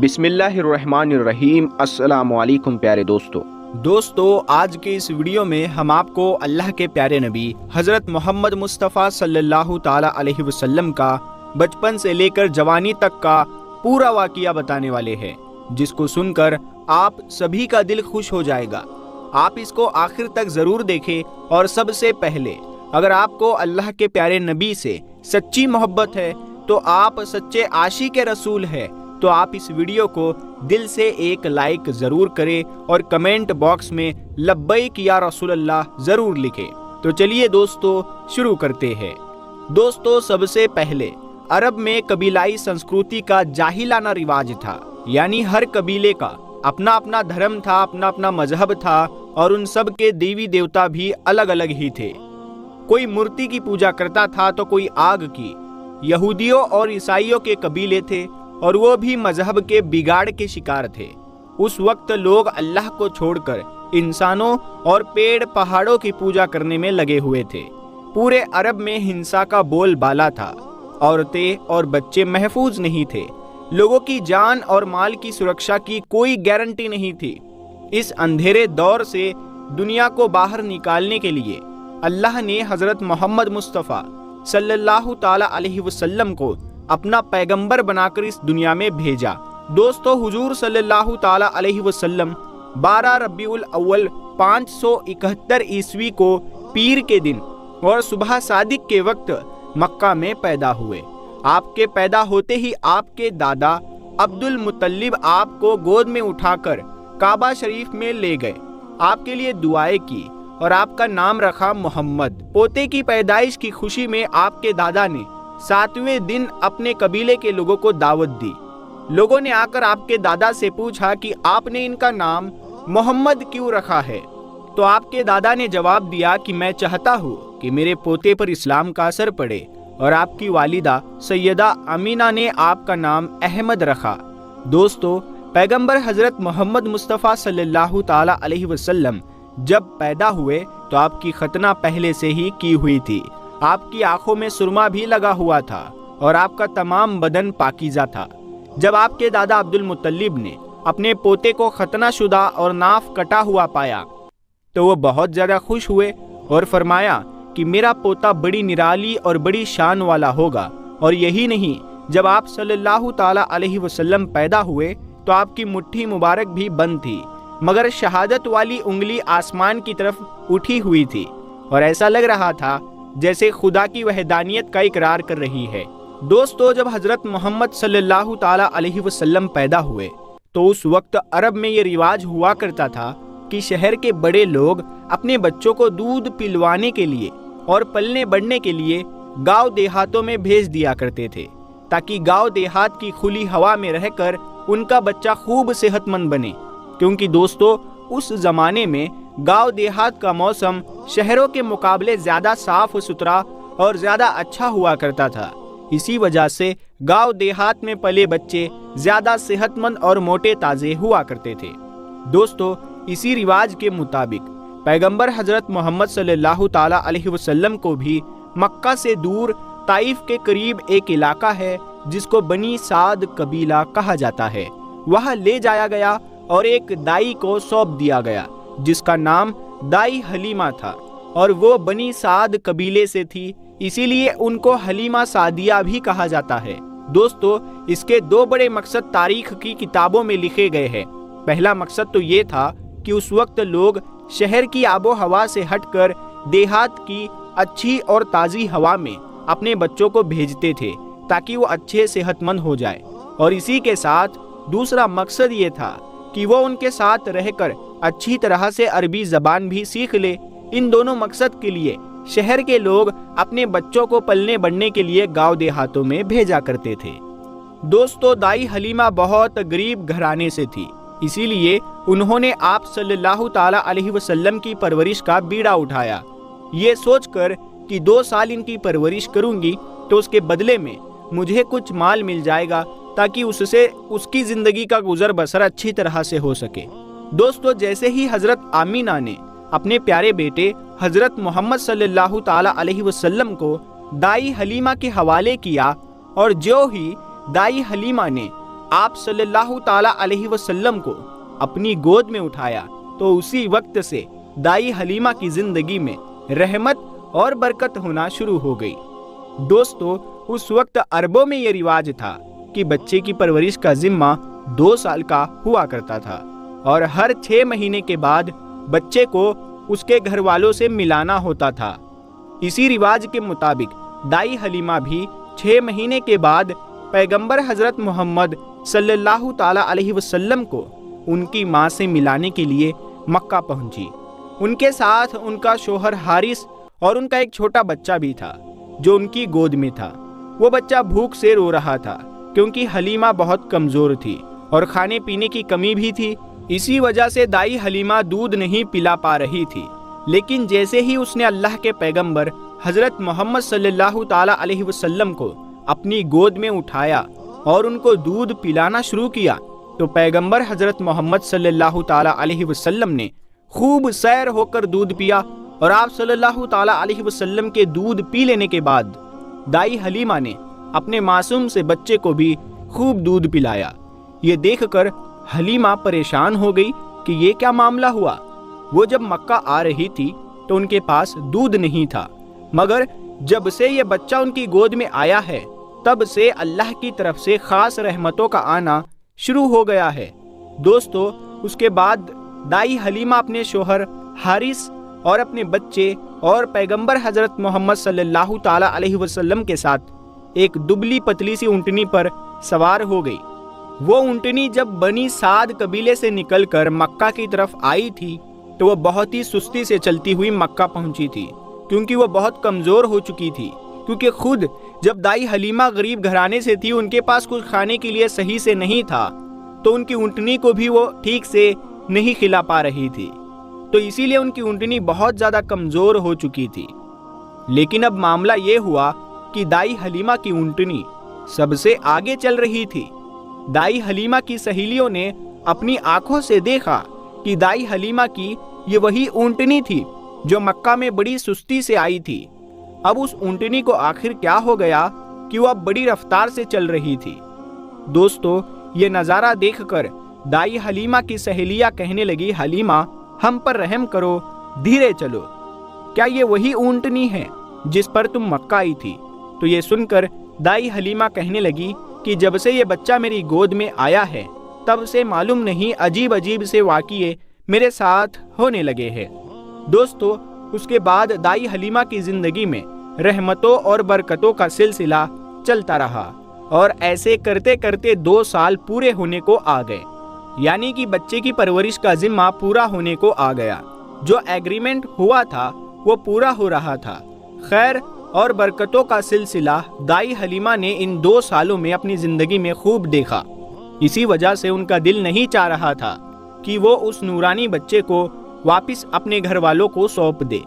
بسم اللہ الرحمن الرحیم۔ السلام علیکم پیارے دوستو، آج کے اس ویڈیو میں ہم آپ کو اللہ کے پیارے نبی حضرت محمد مصطفیٰ صلی اللہ تعالی علیہ وسلم کا بچپن سے لے کر جوانی تک کا پورا واقعہ بتانے والے ہیں، جس کو سن کر آپ سبھی کا دل خوش ہو جائے گا۔ آپ اس کو آخر تک ضرور دیکھیں، اور سب سے پہلے اگر آپ کو اللہ کے پیارے نبی سے سچی محبت ہے تو آپ سچے عاشق رسول ہے، تو آپ اس ویڈیو کو دل سے ایک لائک ضرور کریں اور کمنٹ باکس میں لبیک یا رسول اللہ ضرور لکھیں۔ تو چلیے دوستو شروع کرتے ہیں۔ دوستو، سب سے پہلے عرب میں قبیلائی سنسکرتی کا جاہلانہ رواج تھا، یعنی ہر قبیلے کا اپنا اپنا دھرم تھا، اپنا اپنا مذہب تھا، اور ان سب کے دیوی دیوتا بھی الگ الگ ہی تھے۔ کوئی مورتی کی پوجا کرتا تھا تو کوئی آگ کی۔ یہودیوں اور عیسائیوں کے قبیلے تھے، اور وہ بھی مذہب کے بگاڑ کے شکار تھے۔ اس وقت لوگ اللہ کو چھوڑ کر انسانوں اور پیڑ پہاڑوں کی پوجا کرنے میں لگے ہوئے تھے۔ پورے عرب میں ہنسا کا بول بالا تھا، عورتیں اور بچے محفوظ نہیں تھے، لوگوں کی جان اور مال کی سرکشا کی کوئی گارنٹی نہیں تھی۔ اس اندھیرے دور سے دنیا کو باہر نکالنے کے لیے اللہ نے حضرت محمد مصطفیٰ صلی اللہ تعالی علیہ وسلم کو اپنا پیغمبر بنا کر اس دنیا میں بھیجا۔ دوستو، حضور صلی اللہ تعالی علیہ وسلم 12 ربیع الاول 571 عیسوی کو پیر کے دن اور صبح صادق کے وقت مکہ میں پیدا ہوئے۔ آپ کے پیدا ہوتے ہی آپ کے دادا عبد المطلب آپ کو گود میں اٹھا کر کعبہ شریف میں لے گئے، آپ کے لیے دعائیں کی اور آپ کا نام رکھا محمد۔ پوتے کی پیدائش کی خوشی میں آپ کے دادا نے 7ویں دن اپنے قبیلے کے لوگوں کو دعوت دی۔ لوگوں نے آ کر آپ کے دادا سے پوچھا کہ آپ نے ان کا نام محمد کیوں رکھا ہے؟ تو آپ کے دادا نے جواب دیا کہ میں چاہتا ہوں کہ میرے پوتے پر اسلام کا اثر پڑے، اور آپ کی والدہ سیدہ امینہ نے آپ کا نام احمد رکھا۔ دوستو، پیغمبر حضرت محمد مصطفیٰ صلی اللہ تعالی علیہ وسلم جب پیدا ہوئے تو آپ کی ختنہ پہلے سے ہی کی ہوئی تھی۔ آپ کی آنکھوں میں سرما بھی لگا ہوا تھا، اور آپ کا تمام بدن پاکیزہ تھا۔ جب آپ کے دادا عبد المطلب نے اپنے پوتے کو ختنہ شدہ اور ناف کٹا ہوا پایا تو وہ بہت زیادہ خوش ہوئے اور فرمایا کہ میرا پوتا بڑی نرالی اور بڑی شان والا ہوگا۔ اور یہی نہیں، جب آپ صلی اللہ تعالی علیہ وسلم پیدا ہوئے تو آپ کی مٹھی مبارک بھی بند تھی، مگر شہادت والی انگلی آسمان کی طرف اٹھی ہوئی تھی، اور ایسا لگ رہا تھا جیسے خدا کی وحدانیت کا اقرار کر رہی ہے۔ دوستو، جب حضرت محمد صلی اللہ تعالی علیہ وسلم پیدا ہوئے تو اس وقت عرب میں یہ رواج ہوا کرتا تھا کہ شہر کے بڑے لوگ اپنے بچوں کو دودھ پلوانے کے لیے اور پلنے بڑھنے کے لیے گاؤں دیہاتوں میں بھیج دیا کرتے تھے، تاکہ گاؤں دیہات کی کھلی ہوا میں رہ کر ان کا بچہ خوب صحت مند بنے۔ کیونکہ دوستو، اس زمانے میں گاؤں دیہات کا موسم شہروں کے مقابلے زیادہ صاف ستھرا اور زیادہ اچھا ہوا کرتا تھا۔ اسی وجہ سے گاؤں دیہات میں پلے بچے زیادہ صحت مند اور موٹے تازے ہوا کرتے تھے۔ دوستو، اسی رواج کے مطابق پیغمبر حضرت محمد صلی اللہ تعالی علیہ وسلم کو بھی مکہ سے دور طائف کے قریب ایک علاقہ ہے جس کو بنی سعد قبیلہ کہا جاتا ہے، وہاں لے جایا گیا اور ایک دائی کو سونپ دیا گیا جس کا نام دائی حلیمہ تھا، اور وہ بنی سعد قبیلے سے تھی، اسی لیے ان کو حلیمہ سعدیہ بھی کہا جاتا ہے۔ دوستو، اس کے 2 بڑے مقصد تاریخ کی کتابوں میں لکھے گئے ہیں۔ پہلا مقصد تو یہ تھا کہ اس وقت لوگ شہر کی آب و ہوا سے ہٹ کر دیہات کی اچھی اور تازی ہوا میں اپنے بچوں کو بھیجتے تھے تاکہ وہ اچھے صحت مند ہو جائے، اور اسی کے ساتھ دوسرا مقصد یہ تھا کہ وہ ان کے ساتھ رہ کر اچھی طرح سے عربی زبان بھی سیکھ لے۔ ان دونوں مقصد کے لیے شہر کے لوگ اپنے بچوں کو پلنے بڑھنے کے لیے گاؤں دیہاتوں میں بھیجا کرتے تھے۔ دوستو، دائی حلیمہ بہت غریب گھرانے سے تھی، اسی لیے انہوں نے آپ صلی اللہ تعالی علیہ وسلم کی پرورش کا بیڑا اٹھایا، یہ سوچ کر کہ 2 سال ان کی پرورش کروں گی تو اس کے بدلے میں مجھے کچھ مال مل جائے گا تاکہ اس سے اس کی زندگی کا گزر بسر اچھی طرح سے ہو سکے۔ دوستو، جیسے ہی حضرت آمینہ نے اپنے پیارے بیٹے حضرت محمد صلی اللہ تعالی علیہ وسلم کو دائی حلیمہ کے حوالے کیا، اور جو ہی دائی حلیمہ نے آپ صلی اللہ تعالیٰ علیہ وسلم کو اپنی گود میں اٹھایا تو اسی وقت سے دائی حلیمہ کی زندگی میں رحمت اور برکت ہونا شروع ہو گئی۔ دوستو، اس وقت عربوں میں یہ رواج تھا کہ بچے کی پرورش کا ذمہ 2 سال کا ہوا کرتا تھا اور ہر 6 مہینے کے بعد بچے کو اس کے گھر والوں سے ملانا ہوتا تھا۔ اسی رواج کے مطابق دائی حلیمہ بھی 6 مہینے کے بعد پیغمبر حضرت محمد صلی اللہ تعالیٰ علیہ وسلم کو ان کی ماں سے ملانے کے لیے مکہ پہنچی۔ ان کے ساتھ ان کا شوہر حارث اور ان کا ایک چھوٹا بچہ بھی تھا جو ان کی گود میں تھا۔ وہ بچہ بھوک سے رو رہا تھا کیونکہ حلیمہ بہت کمزور تھی اور کھانے پینے کی کمی بھی تھی۔ اسی وجہ سے دائی حلیمہ دودھ نہیں پلا پا رہی تھی، لیکن جیسے ہی اس نے اللہ کے پیغمبر حضرت محمد صلی اللہ تعالیٰ علیہ وسلم کو اپنی گود میں اٹھایا اور ان کو دودھ پلانا شروع کیا تو پیغمبر حضرت محمد صلی اللہ تعالیٰ علیہ وسلم نے خوب سیر ہو کر دودھ پیا، اور آپ صلی اللہ تعالیٰ علیہ وسلم کے دودھ پی لینے کے بعد دائی حلیمہ نے اپنے معصوم سے بچے کو بھی خوب دودھ پلایا۔ یہ دیکھ کر حلیمہ پریشان ہو گئی کہ یہ کیا معاملہ ہوا۔ وہ جب مکہ آ رہی تھی تو ان کے پاس دودھ نہیں تھا، مگر جب سے یہ بچہ ان کی گود میں آیا ہے تب سے اللہ کی طرف سے خاص رحمتوں کا آنا شروع ہو گیا ہے۔ دوستو، اس کے بعد دائی حلیمہ اپنے شوہر حارث اور اپنے بچے اور پیغمبر حضرت محمد صلی اللہ تعالیٰ علیہ وسلم کے ساتھ ایک دبلی پتلی سی اونٹنی پر سوار ہو گئی۔ وہ اونٹنی جب بنی سعد قبیلے سے نکل کر مکہ کی طرف آئی تھی تو وہ بہت ہی سستی سے چلتی ہوئی مکہ پہنچی تھی، کیونکہ وہ بہت کمزور ہو چکی تھی، کیونکہ خود جب دائی حلیمہ غریب گھرانے سے تھی، ان کے پاس کچھ کھانے کے لیے صحیح سے نہیں تھا، تو ان کی اونٹنی کو بھی وہ ٹھیک سے نہیں کھلا پا رہی تھی، تو اسی لیے ان کی اونٹنی بہت زیادہ کمزور ہو چکی تھی۔ لیکن اب معاملہ یہ ہوا کہ دائی حلیمہ کی اونٹنی سب سے آگے چل رہی تھی۔ دائی حلیمہ کی سہیلیوں نے اپنی آنکھوں سے دیکھا کہ دائی حلیمہ کی یہ وہی اونٹنی تھی جو مکہ میں بڑی سستی سے آئی تھی۔ اب اس اونٹنی کو آخر کیا ہو گیا کہ وہ اب بڑی رفتار سے چل رہی تھی۔ دوستو، یہ نظارہ دیکھ کر دائی حلیمہ کی سہیلیاں کہنے لگی، حلیمہ ہم پر رحم کرو، دھیرے چلو، کیا یہ وہی اونٹنی ہے جس پر تم مکہ آئی تھی؟ تو یہ سن کر دائی حلیمہ کہنے لگی کہ جب سے یہ بچہ میری گود میں آیا ہے تب سے معلوم نہیں عجیب عجیب سے واقعے میرے ساتھ ہونے لگے ہیں۔ دوستو، اس کے بعد دائی حلیمہ کی زندگی میں رحمتوں اور برکتوں کا سلسلہ چلتا رہا، اور ایسے کرتے کرتے 2 سال پورے ہونے کو آ گئے، یعنی کہ بچے کی پرورش کا ذمہ پورا ہونے کو آ گیا۔ جو ایگریمنٹ ہوا تھا وہ پورا ہو رہا تھا۔ خیر اور برکتوں کا سلسلہ دائی حلیمہ نے ان 2 سالوں میں اپنی زندگی میں خوب دیکھا۔ اسی وجہ سے ان کا دل نہیں چاہ رہا تھا کہ وہ اس نورانی بچے کو واپس اپنے گھر والوں کو سونپ دے،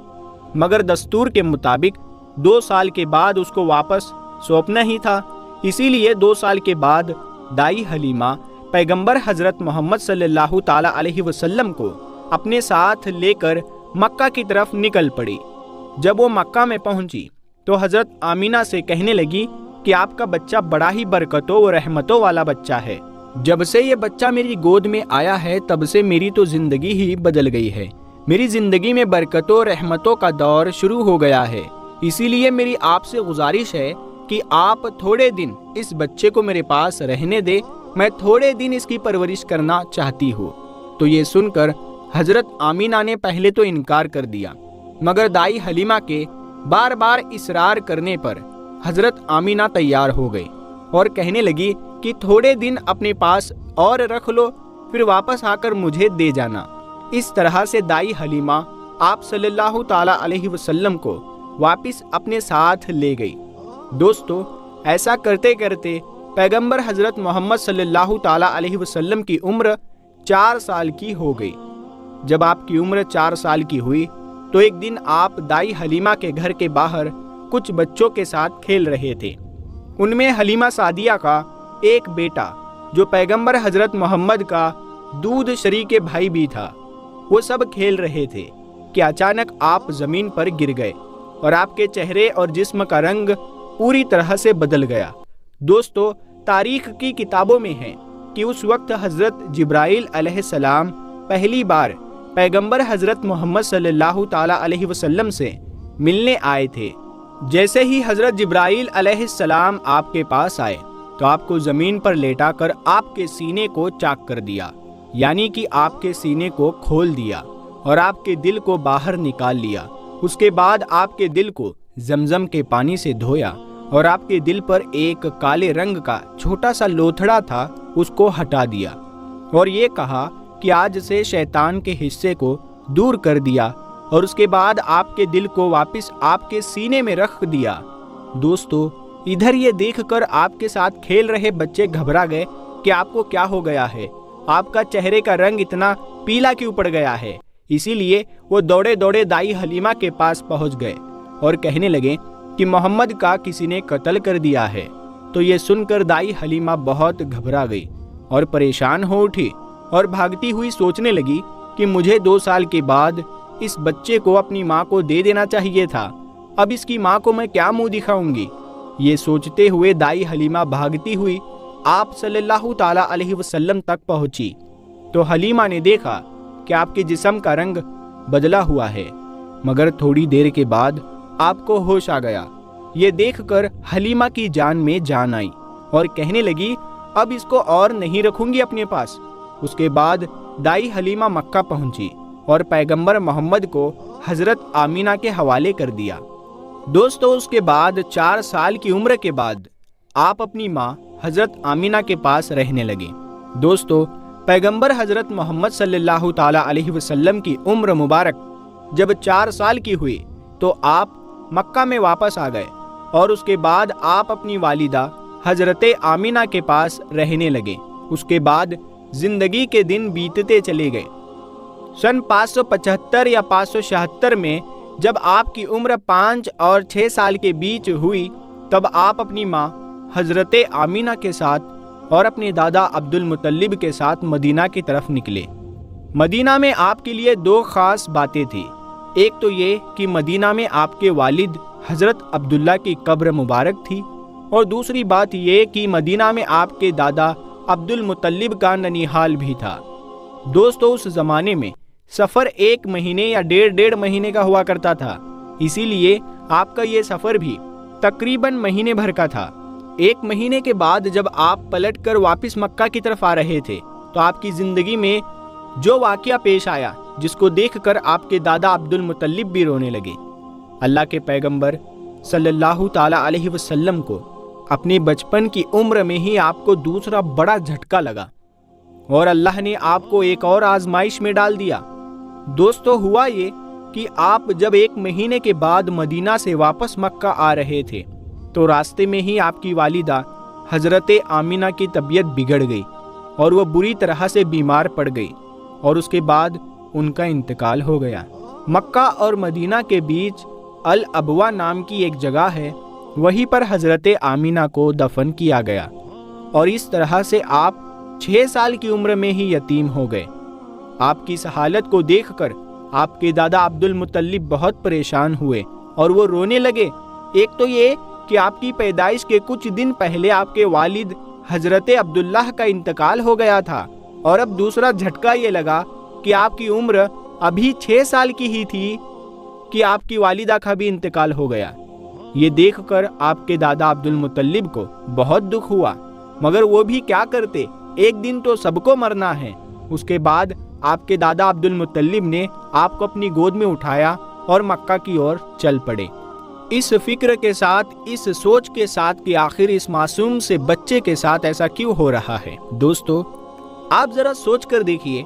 مگر دستور کے مطابق 2 سال کے بعد اس کو واپس سونپنا ہی تھا۔ اسی لیے 2 سال کے بعد دائی حلیمہ پیغمبر حضرت محمد صلی اللہ تعالیٰ علیہ وسلم کو اپنے ساتھ لے کر مکہ کی طرف نکل پڑی۔ جب وہ مکہ میں پہنچی تو حضرت آمینہ سے کہنے لگی کہ آپ کا بچہ بڑا ہی برکتوں و رحمتوں والا بچہ ہے۔ جب سے یہ بچہ میری گود میں آیا ہے تب سے میری تو زندگی ہی بدل گئی ہے۔ میری زندگی میں برکتوں و رحمتوں کا دور شروع ہو گیا ہے۔ اسی لیے میری آپ سے گزارش ہے کہ آپ تھوڑے دن اس بچے کو میرے پاس رہنے دے، میں تھوڑے دن اس کی پرورش کرنا چاہتی ہوں۔ تو یہ سن کر حضرت آمینہ نے پہلے تو انکار کر دیا، مگر دائی حلیمہ کے بار بار اصرار کرنے پر حضرت آمینہ تیار ہو گئی اور کہنے لگی کہ تھوڑے دن اپنے پاس اور رکھ لو، پھر واپس آ کر مجھے دے جانا۔ اس طرح سے دائی حلیمہ آپ صلی اللہ تعالیٰ علیہ وسلم کو واپس اپنے ساتھ لے گئی۔ دوستو، ایسا کرتے کرتے پیغمبر حضرت محمد صلی اللہ تعالیٰ علیہ وسلم کی عمر 4 سال کی ہو گئی۔ جب آپ کی عمر 4 سال کی ہوئی تو ایک دن آپ دائی حلیمہ کے گھر کے باہر کچھ بچوں کے ساتھ کھیل رہے تھے۔ ان میں حلیمہ سعدیہ کا ایک بیٹا جو پیغمبر حضرت محمد کا دودھ شریک بھائی بھی تھا، وہ سب کھیل رہے تھے کہ اچانک آپ زمین پر گر گئے اور آپ کے چہرے اور جسم کا رنگ پوری طرح سے بدل گیا۔ دوستو، تاریخ کی کتابوں میں ہے کہ اس وقت حضرت جبرائیل علیہ السلام پہلی بار پیغمبر حضرت محمد صلی اللہ تعالیٰ علیہ وسلم سے ملنے آئے تھے۔ جیسے ہی حضرت جبرائیل علیہ السلام آپ کے پاس آئے تو آپ کو زمین پر لیٹا کر آپ کے سینے کو چاک کر دیا، یعنی کہ آپ کے سینے کو کھول دیا اور آپ کے دل کو باہر نکال لیا۔ اس کے بعد آپ کے دل کو زمزم کے پانی سے دھویا اور آپ کے دل پر ایک کالے رنگ کا چھوٹا سا لوتھڑا تھا، اس کو ہٹا دیا اور یہ کہا کہ آج سے شیطان کے حصے کو دور کر دیا، اور اس کے بعد آپ کے دل کو واپس آپ کے سینے میں رکھ دیا۔ دوستو، ادھر یہ دیکھ کر آپ کے ساتھ کھیل رہے بچے گھبرا گئے کہ آپ کو کیا ہو گیا ہے، آپ کا چہرے کا رنگ اتنا پیلا کیوں پڑ گیا ہے۔ اسی لیے وہ دوڑے دوڑے دائی حلیمہ کے پاس پہنچ گئے اور کہنے لگے کہ محمد کا کسی نے قتل کر دیا ہے۔ تو یہ سن کر دائی حلیمہ بہت گھبرا گئی اور پریشان ہو اٹھی اور بھاگتی ہوئی سوچنے لگی کہ مجھے 2 سال کے بعد اس بچے کو اپنی ماں کو دے دینا چاہیے تھا، اب اس کی ماں کو میں کیا منہ دکھاؤں گی۔ یہ سوچتے ہوئے دائی حلیمہ بھاگتی ہوئی آپ صلی اللہ تعالیٰ علیہ وسلم تک پہنچی تو حلیمہ نے دیکھا کہ آپ کے جسم کا رنگ بدلا ہوا ہے، مگر تھوڑی دیر کے بعد آپ کو ہوش آ گیا۔ یہ دیکھ کر حلیمہ کی جان میں جان آئی اور کہنے لگی اب اس کو اور نہیں رکھوں گی اپنے پاس۔ اس کے بعد دائی حلیمہ مکہ پہنچی اور پیغمبر محمد کو حضرت آمینہ کے حوالے کر دیا۔ دوستو، اس کے بعد 4 سال کی عمر کے بعد آپ اپنی ماں حضرت آمینہ کے پاس رہنے لگے۔ دوستو، پیغمبر حضرت محمد صلی اللہ تعالیٰ علیہ وسلم کی عمر مبارک جب 4 سال کی ہوئی تو آپ مکہ میں واپس آ گئے اور اس کے بعد آپ اپنی والدہ حضرت آمینہ کے پاس رہنے لگے۔ اس کے بعد زندگی کے دن بیتتے چلے گئے۔ سن 575 یا 576 میں جب آپ کی عمر 5 اور 6 سال کے بیچ ہوئی تب آپ اپنی ماں حضرت آمینہ کے ساتھ اور اپنے دادا عبد المطلب کے ساتھ مدینہ کی طرف نکلے۔ مدینہ میں آپ کے لیے 2 خاص باتیں تھیں۔ ایک تو یہ کہ مدینہ میں آپ کے والد حضرت عبداللہ کی قبر مبارک تھی، اور دوسری بات یہ کہ مدینہ میں آپ کے دادا عبد المطلب کا ننیحال بھی تھا۔ دوستو، اس زمانے میں سفر 1 مہینے یا 1.5 مہینے کا ہوا کرتا تھا، اسی لیے آپ کا یہ سفر بھی تقریباً مہینے بھر کا تھا۔ 1 مہینے کے بعد جب آپ پلٹ کر واپس مکہ کی طرف آ رہے تھے تو آپ کی زندگی میں جو واقعہ پیش آیا جس کو دیکھ کر آپ کے دادا عبد المطلب بھی رونے لگے۔ اللہ کے پیغمبر صلی اللہ تعالیٰ علیہ وسلم کو اپنے بچپن کی عمر میں ہی آپ کو دوسرا بڑا جھٹکا لگا اور اللہ نے آپ کو ایک اور آزمائش میں ڈال دیا۔ دوستو، ہوا یہ کہ آپ جب 1 مہینے کے بعد مدینہ سے واپس مکہ آ رہے تھے تو راستے میں ہی آپ کی والدہ حضرت آمینہ کی طبیعت بگڑ گئی اور وہ بری طرح سے بیمار پڑ گئی اور اس کے بعد ان کا انتقال ہو گیا۔ مکہ اور مدینہ کے بیچ الابوا نام کی ایک جگہ ہے، وہیں پر حضرت آمینہ کو دفن کیا گیا، اور اس طرح سے آپ 6 سال کی عمر میں ہی یتیم ہو گئے۔ آپ کی اس حالت کو دیکھ کر آپ کے دادا عبد المطلب بہت پریشان ہوئے اور وہ رونے لگے۔ ایک تو یہ کہ آپ کی پیدائش کے کچھ دن پہلے آپ کے والد حضرت عبداللہ کا انتقال ہو گیا تھا، اور اب دوسرا جھٹکا یہ لگا کہ آپ کی عمر ابھی 6 سال کی ہی تھی کہ آپ کی والدہ کا بھی انتقال ہو گیا۔ یہ دیکھ کر آپ کے دادا عبد المطلب کو بہت دکھ ہوا، مگر وہ بھی کیا کرتے، ایک دن تو سب کو مرنا ہے۔ اس کے بعد آپ کے دادا عبد المطلب نے آپ کو اپنی گود میں اٹھایا اور مکہ کی اور چل پڑے، اس فکر کے ساتھ، اس سوچ کے ساتھ کہ آخر اس معصوم سے بچے کے ساتھ ایسا کیوں ہو رہا ہے۔ دوستو، آپ ذرا سوچ کر دیکھیے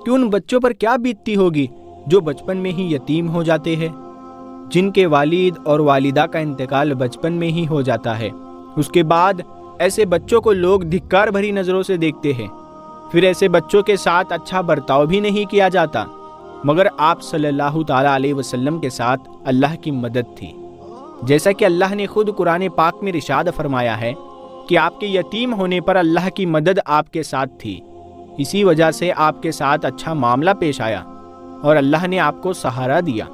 کہ ان بچوں پر کیا بیتتی ہوگی جو بچپن میں ہی یتیم ہو جاتے ہیں، جن کے والد اور والدہ کا انتقال بچپن میں ہی ہو جاتا ہے۔ اس کے بعد ایسے بچوں کو لوگ دھکار بھری نظروں سے دیکھتے ہیں، پھر ایسے بچوں کے ساتھ اچھا برتاؤ بھی نہیں کیا جاتا، مگر آپ صلی اللہ تعالیٰ علیہ وسلم کے ساتھ اللہ کی مدد تھی۔ جیسا کہ اللہ نے خود قرآن پاک میں ارشاد فرمایا ہے کہ آپ کے یتیم ہونے پر اللہ کی مدد آپ کے ساتھ تھی، اسی وجہ سے آپ کے ساتھ اچھا معاملہ پیش آیا اور اللہ نے آپ کو سہارا دیا۔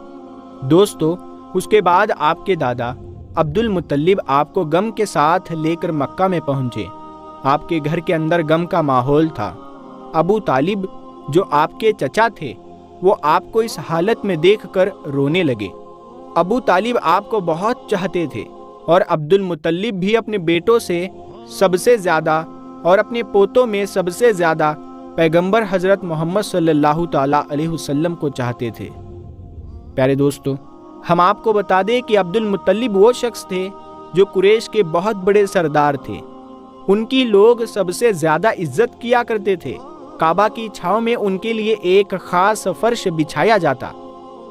دوستو، اس کے بعد آپ کے دادا عبد المطلب آپ کو غم کے ساتھ لے کر مکہ میں پہنچے آپ کے گھر کے اندر غم کا ماحول تھا۔ ابو طالب جو آپ کے چچا تھے وہ آپ کو اس حالت میں دیکھ کر رونے لگے۔ ابو طالب آپ کو بہت چاہتے تھے اور عبد المطلب بھی اپنے بیٹوں سے سب سے زیادہ اور اپنے پوتوں میں سب سے زیادہ پیغمبر حضرت محمد صلی اللہ تعالیٰ علیہ وسلم کو چاہتے تھے۔ پیارے دوستو، ہم آپ کو بتا دیں کہ عبد المطلب وہ شخص تھے جو قریش کے بہت بڑے سردار تھے۔ ان کی لوگ سب سے زیادہ عزت کیا کرتے تھے۔ کعبہ کی چھاؤں میں ان کے لیے ایک خاص فرش بچھایا جاتا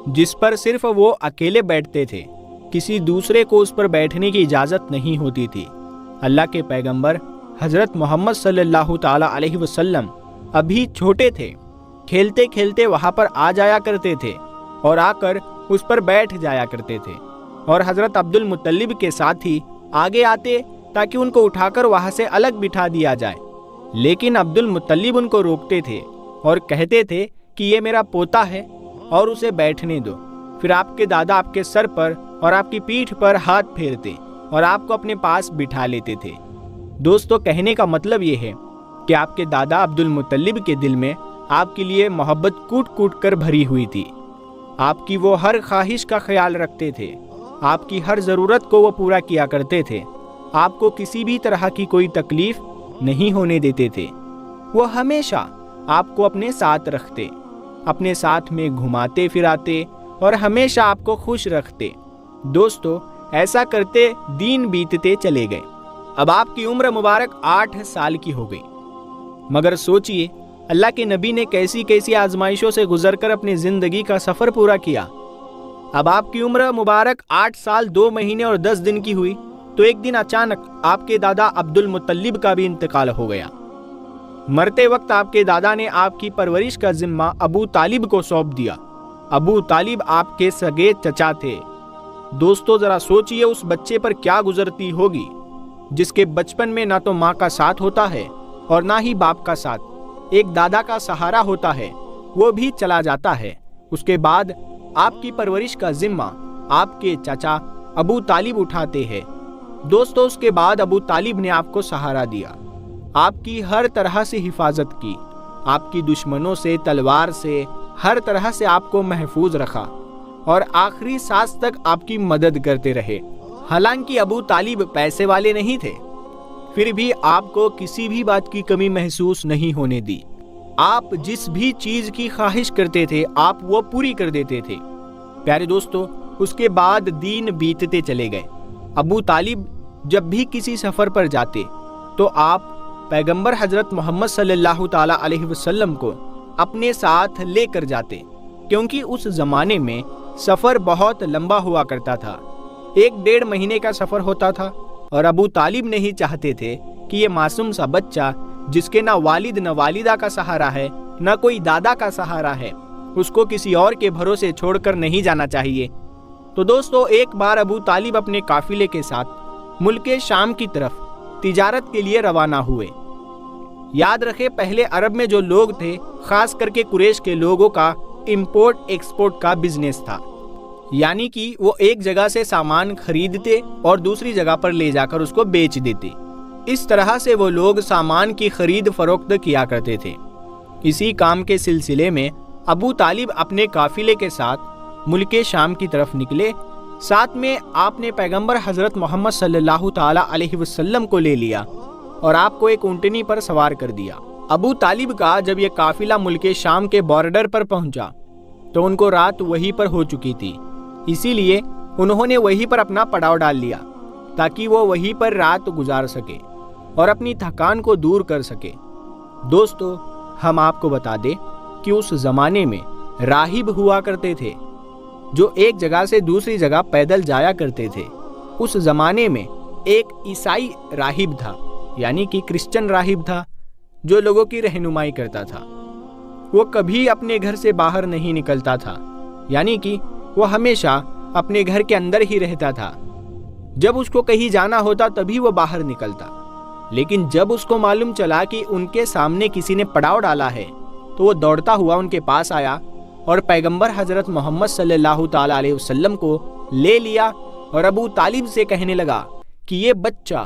جس پر صرف وہ اکیلے بیٹھتے تھے، کسی دوسرے کو اس پر بیٹھنے کی اجازت نہیں ہوتی تھی۔ اللہ کے پیغمبر حضرت محمد صلی اللہ تعالیٰ علیہ وسلم ابھی چھوٹے تھے، کھیلتے کھیلتے وہاں پر آ جایا کرتے تھے اور آ کر اس پر بیٹھ جایا کرتے تھے، اور حضرت عبد المطلب کے ساتھ ہی آگے آتے تاکہ ان کو اٹھا کر وہاں سے الگ بٹھا دیا جائے، لیکن عبد المطلب ان کو روکتے تھے اور کہتے تھے کہ یہ میرا پوتا ہے اور اسے بیٹھنے دو۔ پھر آپ کے دادا آپ کے سر پر اور آپ کی پیٹھ پر ہاتھ پھیرتے اور آپ کو اپنے پاس بٹھا لیتے تھے۔ دوستو، کہنے کا مطلب یہ ہے کہ آپ کے دادا عبد المطلب کے دل میں آپ کے لیے محبت کوٹ کوٹ کر بھری ہوئی تھی۔ آپ کی وہ ہر خواہش کا خیال رکھتے تھے، آپ کی ہر ضرورت کو وہ پورا کیا کرتے تھے، آپ کو کسی بھی طرح کی کوئی تکلیف نہیں ہونے دیتے تھے۔ وہ ہمیشہ آپ کو اپنے ساتھ رکھتے، اپنے ساتھ میں گھماتے پھراتے اور ہمیشہ آپ کو خوش رکھتے۔ دوستو، ایسا کرتے دن بیتتے چلے گئے۔ اب آپ کی عمر مبارک 8 سال کی ہو گئی، مگر سوچئے اللہ کے نبی نے کیسی کیسی آزمائشوں سے گزر کر اپنی زندگی کا سفر پورا کیا۔ اب آپ کی عمر مبارک 8 سال 2 مہینے اور 10 دن کی ہوئی تو ایک دن اچانک آپ کے دادا عبد المطلب کا بھی انتقال ہو گیا۔ مرتے وقت آپ کے دادا نے آپ کی پرورش کا ذمہ ابو طالب کو سونپ دیا۔ ابو طالب آپ کے سگے چچا تھے۔ دوستو، ذرا سوچئے اس بچے پر کیا گزرتی ہوگی جس کے بچپن میں نہ تو ماں کا ساتھ ہوتا ہے اور نہ ہی باپ کا ساتھ، ایک دادا کا سہارا ہوتا ہے، وہ بھی چلا جاتا ہے۔ اس کے بعد آپ کی پرورش کا ذمہ آپ کے چچا ابو طالب اٹھاتے ہیں۔ دوستو، اس کے بعد ابو طالب نے آپ کو سہارا دیا، آپ کی ہر طرح سے حفاظت کی، آپ کی دشمنوں سے، تلوار سے، ہر طرح سے آپ کو محفوظ رکھا اور آخری سانس تک آپ کی مدد کرتے رہے۔ حالانکہ ابو طالب پیسے والے نہیں تھے، پھر بھی آپ کو کسی بھی بات کی کمی محسوس نہیں ہونے دی۔ آپ جس بھی چیز کی خواہش کرتے تھے آپ وہ پوری کر دیتے تھے۔ پیارے دوستو، اس کے بعد دن بیتتے چلے گئے۔ ابو طالب جب بھی کسی سفر پر جاتے تو آپ پیغمبر حضرت محمد صلی اللہ تعالیٰ علیہ وسلم کو اپنے ساتھ لے کر جاتے، کیونکہ اس زمانے میں سفر بہت لمبا ہوا کرتا تھا، 1-1.5 مہینے کا سفر ہوتا تھا، اور ابو طالب نہیں چاہتے تھے کہ یہ معصوم سا بچہ جس کے نہ والد نہ والدہ کا سہارا ہے، نہ کوئی دادا کا سہارا ہے، اس کو کسی اور کے بھروسے چھوڑ کر نہیں جانا چاہیے۔ تو دوستو، ایک بار ابو طالب اپنے قافلے کے ساتھ ملک شام کی طرف تجارت کے لیے روانہ ہوئے۔ یاد رکھے، پہلے عرب میں جو لوگ تھے، خاص کر کے قریش کے لوگوں کا امپورٹ ایکسپورٹ کا بزنس تھا، یعنی کہ وہ ایک جگہ سے سامان خریدتے اور دوسری جگہ پر لے جا کر اس کو بیچ دیتے۔ اس طرح سے وہ لوگ سامان کی خرید فروخت کیا کرتے تھے۔ اسی کام کے سلسلے میں ابو طالب اپنے قافلے کے ساتھ ملک شام کی طرف نکلے۔ ساتھ میں آپ نے پیغمبر حضرت محمد صلی اللہ تعالیٰ علیہ وسلم کو لے لیا اور آپ کو ایک اونٹنی پر سوار کر دیا۔ ابو طالب کا جب یہ قافلہ ملک شام کے بارڈر پر پہنچا تو ان کو رات وہیں پر ہو چکی تھی، اسی لیے انہوں نے وہیں پر اپنا پڑاؤ ڈال لیا تاکہ وہ وہیں پر رات گزار سکے اور اپنی تھکان کو دور کر سکے۔ دوستو، ہم آپ کو بتا دیں کہ اس زمانے میں راہب ہوا کرتے تھے جو ایک جگہ سے دوسری جگہ پیدل جایا کرتے تھے۔ اس زمانے میں ایک عیسائی راہب تھا، یعنی کہ کرسچن راہب تھا، جو لوگوں کی رہنمائی کرتا تھا۔ وہ کبھی اپنے گھر سے باہر نہیں نکلتا تھا، یعنی کہ وہ ہمیشہ اپنے گھر کے اندر ہی رہتا تھا۔ جب اس کو کہیں جانا ہوتا تبھی وہ باہر نکلتا، لیکن جب اس کو معلوم چلا کہ ان کے سامنے کسی نے پڑاؤ ڈالا ہے تو وہ دوڑتا ہوا ان کے پاس آیا اور پیغمبر حضرت محمد صلی اللہ تعالیٰ علیہ وسلم کو لے لیا اور ابو طالب سے کہنے لگا کہ یہ بچہ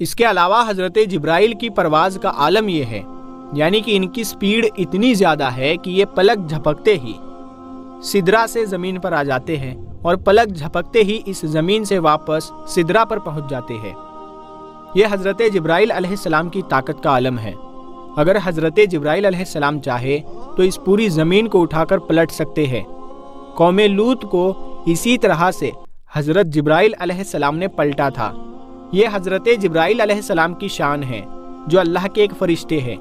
اس کے علاوہ حضرت جبرائیل کی پرواز کا عالم یہ ہے، یعنی کہ ان کی سپیڈ اتنی زیادہ ہے کہ یہ پلک جھپکتے ہی سدرہ سے زمین پر آ جاتے ہیں اور پلک جھپکتے ہی اس زمین سے واپس سدرہ پر پہنچ جاتے ہیں۔ یہ حضرت جبرائیل علیہ السلام کی طاقت کا عالم ہے۔ اگر حضرت جبرائیل علیہ السلام چاہے تو اس پوری زمین کو اٹھا کر پلٹ سکتے ہیں۔ قوم لوط کو اسی طرح سے حضرت جبرائیل علیہ السلام نے پلٹا تھا۔ یہ حضرت جبرائیل علیہ السلام کی شان ہے جو اللہ کے ایک فرشتے ہیں۔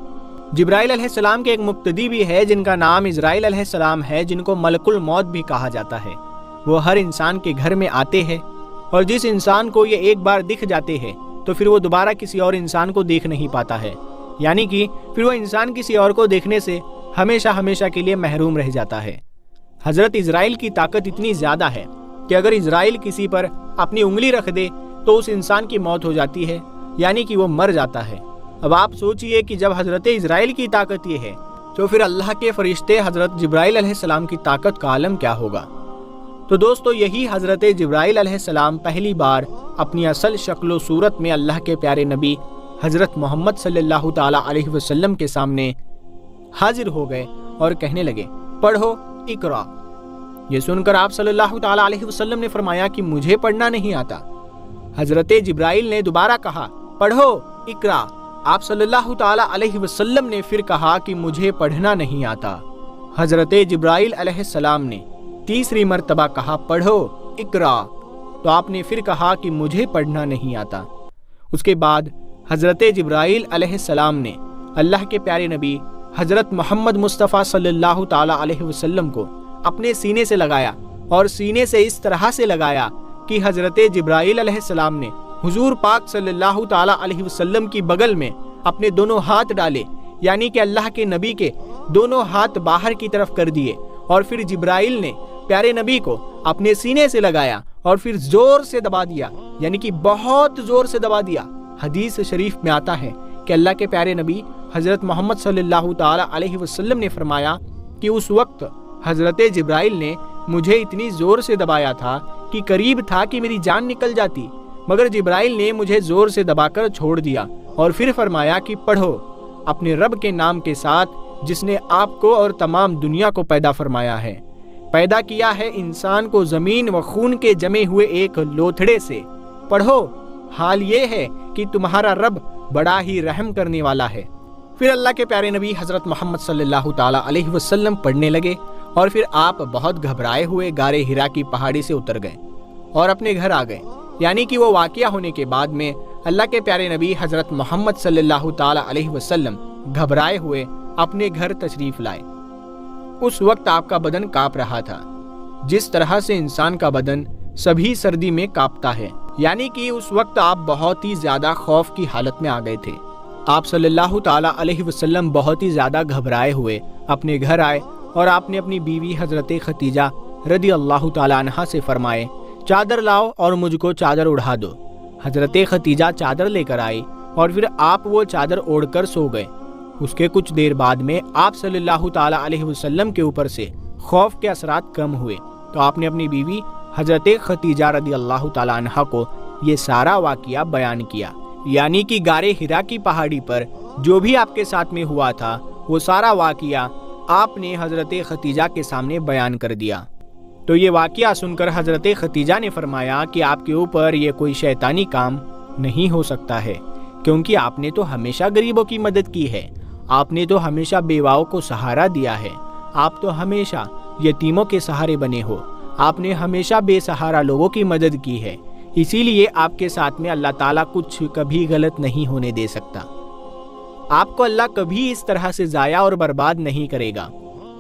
جبرائیل علیہ السلام کے ایک مقتدی بھی ہے جن کا نام اسرائیل علیہ السلام ہے، جن کو ملک الموت بھی کہا جاتا ہے۔ وہ ہر انسان کے گھر میں آتے ہیں اور جس انسان کو یہ ایک بار دکھ جاتے ہیں تو پھر وہ دوبارہ کسی اور انسان کو دیکھ نہیں پاتا ہے، یعنی کہ پھر وہ انسان کسی اور کو دیکھنے سے ہمیشہ ہمیشہ کے لیے محروم رہ جاتا ہے۔ حضرت اسرائیل کی طاقت اتنی زیادہ ہے کہ اگر اسرائیل کسی پر اپنی انگلی رکھ دے تو اس انسان کی موت ہو جاتی ہے، یعنی کہ وہ مر جاتا ہے۔ اب آپ سوچئے کہ جب حضرت اسرائیل کی طاقت یہ ہے تو پھر اللہ کے فرشتے حضرت جبرائیل علیہ السلام کی طاقت کا عالم کیا ہوگا۔ تو دوستو، یہی حضرت جبرائیل علیہ السلام پہلی بار اپنی اصل شکل و صورت میں اللہ کے پیارے نبی حضرت محمد صلی اللہ تعالی علیہ وسلم کے سامنے حاضر ہو گئے اور کہنے لگے، پڑھو اقرا۔ یہ سن کر آپ صلی اللہ تعالی علیہ وسلم نے فرمایا کہ مجھے پڑھنا نہیں آتا۔ حضرت جبرائیل نے دوبارہ کہا، پڑھو اقرا۔ آپ صلی اللہ تعالی علیہ وسلم نے پھر کہا کہ مجھے پڑھنا نہیں آتا۔ حضرت جبرائیل علیہ السلام نے تیسری مرتبہ کہا، پڑھو اقرا، تو آپ نے پھر کہا کہ مجھے پڑھنا نہیں آتا۔ اس کے بعد حضرت جبرائیل علیہ السلام نے اللہ کے پیارے نبی حضرت محمد مصطفیٰ صلی اللہ تعالی علیہ وسلم کو اپنے سینے سے لگایا، اور سینے سے اس طرح سے لگایا کہ حضرت جبرائیل علیہ السلام نے حضور پاک صلی اللہ تعالی علیہ وسلم کی بغل میں اپنے دونوں ہاتھ ڈالے، یعنی کہ اللہ کے نبی کے دونوں ہاتھ باہر کی طرف کر دیے، اور پھر جبرائیل نے پیارے نبی کو اپنے سینے سے لگایا اور پھر زور سے دبا دیا، یعنی کہ بہت زور سے دبا دیا۔ حدیث شریف میں آتا ہے کہ اللہ کے پیارے نبی حضرت محمد صلی اللہ تعالی علیہ وسلم نے فرمایا کہ اس وقت حضرت جبرائیل نے مجھے اتنی زور سے دبایا تھا کہ قریب تھا کہ میری جان نکل جاتی، مگر جبرائیل نے مجھے زور سے دبا کر چھوڑ دیا اور پھر فرمایا کہ پڑھو اپنے رب کے نام کے ساتھ جس نے آپ کو اور تمام دنیا کو پیدا فرمایا ہے۔ پیدا کیا ہے انسان کو زمین و خون کے جمے ہوئے ایک لوتھڑے سے۔ پڑھو، حال یہ ہے کہ تمہارا رب بڑا ہی رحم کرنے والا ہے۔ پھر اللہ کے پیارے نبی حضرت محمد صلی اللہ تعالی علیہ وسلم پڑھنے لگے، اور پھر آپ بہت گھبرائے ہوئے غار ہرا کی پہاڑی سے اتر گئے اور اپنے گھر آ گئے، یعنی کہ وہ واقعہ ہونے کے بعد میں اللہ کے پیارے نبی حضرت محمد صلی اللہ تعالی علیہ وسلم گھبرائے ہوئے اپنے گھر تشریف لائے۔ اس وقت آپ کا بدن کانپ رہا تھا، جس طرح سے انسان کا بدن سبھی سردی میں کانپتا ہے، یعنی کہ اس وقت آپ بہت ہی زیادہ خوف کی حالت میں آ گئے تھے۔ آپ صلی اللہ تعالی علیہ وسلم بہت ہی زیادہ گھبرائے ہوئے اپنے گھر آئے، اور آپ نے اپنی بیوی حضرت خدیجہ رضی اللہ تعالی عنہا سے فرمائے، چادر لاؤ اور مجھ کو چادر اڑا دو۔ حضرت خدیجہ چادر لے کر آئی اور پھر آپ وہ چادر اوڑھ کر سو گئے۔ اس کے کچھ دیر بعد میں آپ صلی اللہ تعالی علیہ وسلم کے اوپر سے خوف کے اثرات کم ہوئے، تو آپ نے اپنی بیوی حضرت خدیجہ رضی اللہ تعالی عنہا کو یہ سارا واقعہ بیان کیا، یعنی کہ غار ہرا کی پہاڑی پر جو بھی آپ کے ساتھ میں ہوا تھا وہ سارا واقعہ آپ نے حضرت خدیجہ کے سامنے بیان کر دیا۔ تو یہ واقعہ سن کر حضرت خدیجہ نے فرمایا کہ آپ کے اوپر یہ کوئی شیطانی کام نہیں ہو سکتا ہے، کیونکہ آپ نے تو ہمیشہ غریبوں کی مدد کی ہے، آپ نے تو ہمیشہ بیواؤں کو سہارا دیا ہے، آپ تو ہمیشہ یتیموں کے سہارے بنے ہو، آپ نے ہمیشہ بے سہارا لوگوں کی مدد کی ہے، اسی لیے آپ کے ساتھ میں اللہ تعالیٰ کچھ کبھی غلط نہیں ہونے دے سکتا۔ آپ کو اللہ کبھی اس طرح سے ضائع اور برباد نہیں کرے گا۔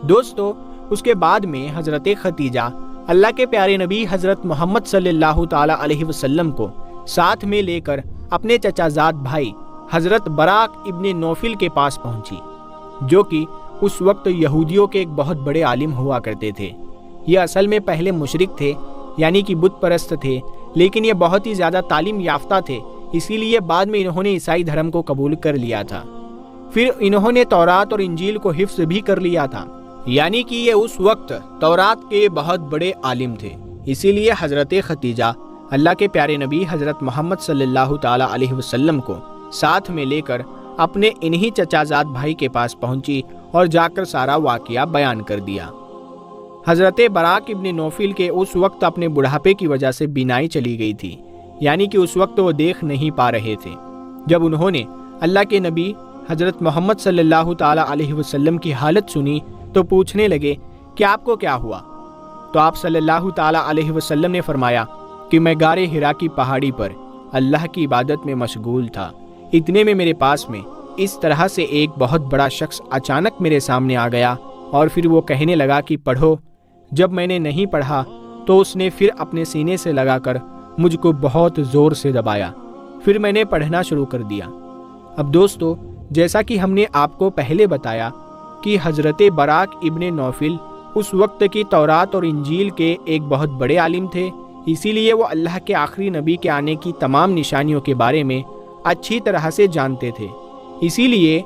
دوستو، اس کے بعد میں حضرت خدیجہ اللہ کے پیارے نبی حضرت محمد صلی اللہ تعالی علیہ وسلم کو ساتھ میں لے کر اپنے چچا زاد بھائی حضرت براق ابن نوفل کے پاس پہنچی، جو کہ اس وقت یہودیوں کے ایک بہت بڑے عالم ہوا کرتے تھے۔ یہ اصل میں پہلے مشرک تھے، یعنی کہ بت پرست تھے، لیکن یہ بہت ہی زیادہ تعلیم یافتہ تھے، اسی لیے بعد میں انہوں نے عیسائی دھرم کو قبول کر لیا تھا۔ پھر انہوں نے تورات اور انجیل کو حفظ بھی کر لیا تھا، یعنی کہ یہ اس وقت تورات کے بہت بڑے عالم تھے۔ اسی لیے حضرت خدیجہ اللہ کے پیارے نبی حضرت محمد صلی اللہ تعالیٰ علیہ وسلم کو ساتھ میں لے کر اپنے انہی چچا زاد بھائی کے پاس پہنچی اور جا کر سارا واقعہ بیان کر دیا۔ حضرت براق ابن نوفل کے اس وقت اپنے بڑھاپے کی وجہ سے بینائی چلی گئی تھی، یعنی کہ اس وقت وہ دیکھ نہیں پا رہے تھے۔ جب انہوں نے اللہ کے نبی حضرت محمد صلی اللہ تعالیٰ علیہ وسلم کی حالت سنی تو پوچھنے لگے کہ آپ کو کیا ہوا؟ تو آپ صلی اللہ تعالیٰ علیہ وسلم نے فرمایا کہ میں غار حرا کی پہاڑی پر اللہ کی عبادت میں مشغول تھا، اتنے میں میرے پاس میں اس طرح سے ایک بہت بڑا شخص اچانک میرے سامنے آ گیا اور پھر وہ کہنے لگا کہ پڑھو۔ جب میں نے نہیں پڑھا تو اس نے پھر اپنے سینے سے لگا کر مجھ کو بہت زور سے دبایا، پھر میں نے پڑھنا شروع کر دیا۔ اب دوستو، جیسا کہ ہم نے آپ کو پہلے بتایا کہ حضرت براق ابن نوفل اس وقت کی تورات اور انجیل کے ایک بہت بڑے عالم تھے، اسی لیے وہ اللہ کے آخری نبی کے آنے کی تمام نشانیوں کے بارے میں اچھی طرح سے جانتے تھے۔ اسی لیے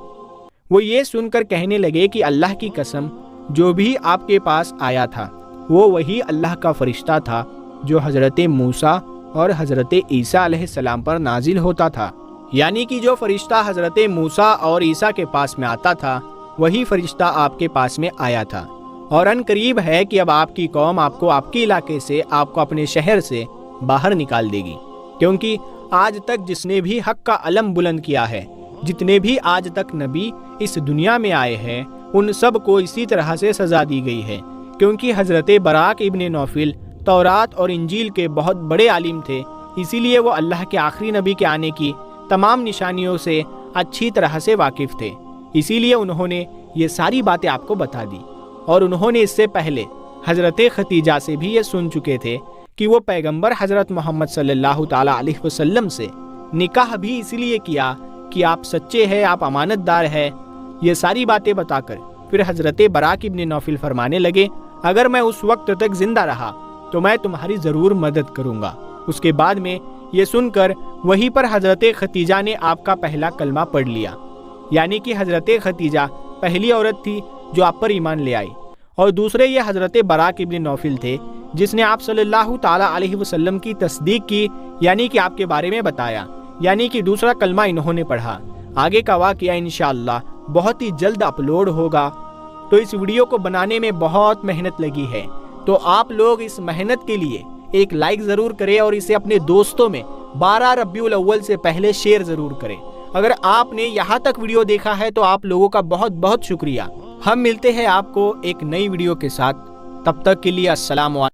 وہ یہ سن کر کہنے لگے کہ اللہ کی قسم، جو بھی آپ کے پاس آیا تھا وہ وہی اللہ کا فرشتہ تھا جو حضرت موسیٰ اور حضرت عیسیٰ علیہ السلام پر نازل ہوتا تھا، یعنی کہ جو فرشتہ حضرت موسیٰ اور عیسیٰ کے پاس میں آتا تھا وہی فرشتہ آپ کے پاس میں آیا تھا۔ اور ان قریب ہے کہ اب آپ کی قوم آپ کو آپ کے علاقے سے، آپ کو اپنے شہر سے باہر نکال دے گی، کیونکہ آج تک جس نے بھی حق کا علم بلند کیا ہے، جتنے بھی آج تک نبی اس دنیا میں آئے ہیں، ان سب کو اسی طرح سے سزا دی گئی ہے، کیونکہ حضرت براق ابن نوفل تورات اور انجیل کے بہت بڑے عالم تھے، اسی لیے وہ اللہ کے آخری نبی کے آنے کی تمام نشانیوں سے اچھی طرح سے واقف تھے، اسی لیے انہوں نے یہ ساری باتیں آپ کو بتا دی۔ اور انہوں نے اس سے پہلے حضرت ختیجہ سے بھی یہ سن چکے تھے کہ وہ پیغمبر حضرت محمد صلی اللہ تعالیٰ علیہ وسلم سے نکاح بھی اسی لیے کیا کہ آپ سچے ہیں، آپ امانت دار ہیں۔ یہ ساری باتیں بتا کر پھر حضرت براق ابن نوفل فرمانے لگے، اگر میں اس وقت تک زندہ رہا تو میں تمہاری ضرور مدد کروں گا۔ اس کے بعد میں یہ سن کر وہیں پر حضرت ختیجہ نے آپ کا پہلا کلمہ پڑھ لیا، یعنی کہ حضرت ختیجہ پہلی عورت تھی جو آپ پر ایمان لے آئی، اور دوسرے یہ حضرت براق ابن نوفل تھے جس نے آپ صلی اللہ تعالیٰ علیہ وسلم کی تصدیق کی، یعنی کہ آپ کے بارے میں بتایا، یعنی کہ دوسرا کلمہ انہوں نے پڑھا۔ آگے کا واقعہ انشاءاللہ بہت ہی جلد اپلوڈ ہوگا، تو اس ویڈیو کو بنانے میں بہت محنت لگی ہے، تو آپ لوگ اس محنت کے لیے ایک لائک ضرور کریں اور اسے اپنے دوستوں میں 12 ربیع الاول سے پہلے شیئر ضرور کریں۔ اگر آپ نے یہاں تک ویڈیو دیکھا ہے تو آپ لوگوں کا بہت بہت شکریہ۔ ہم ملتے ہیں آپ کو ایک نئی ویڈیو کے ساتھ، تب تک کے لیے السلام علیکم۔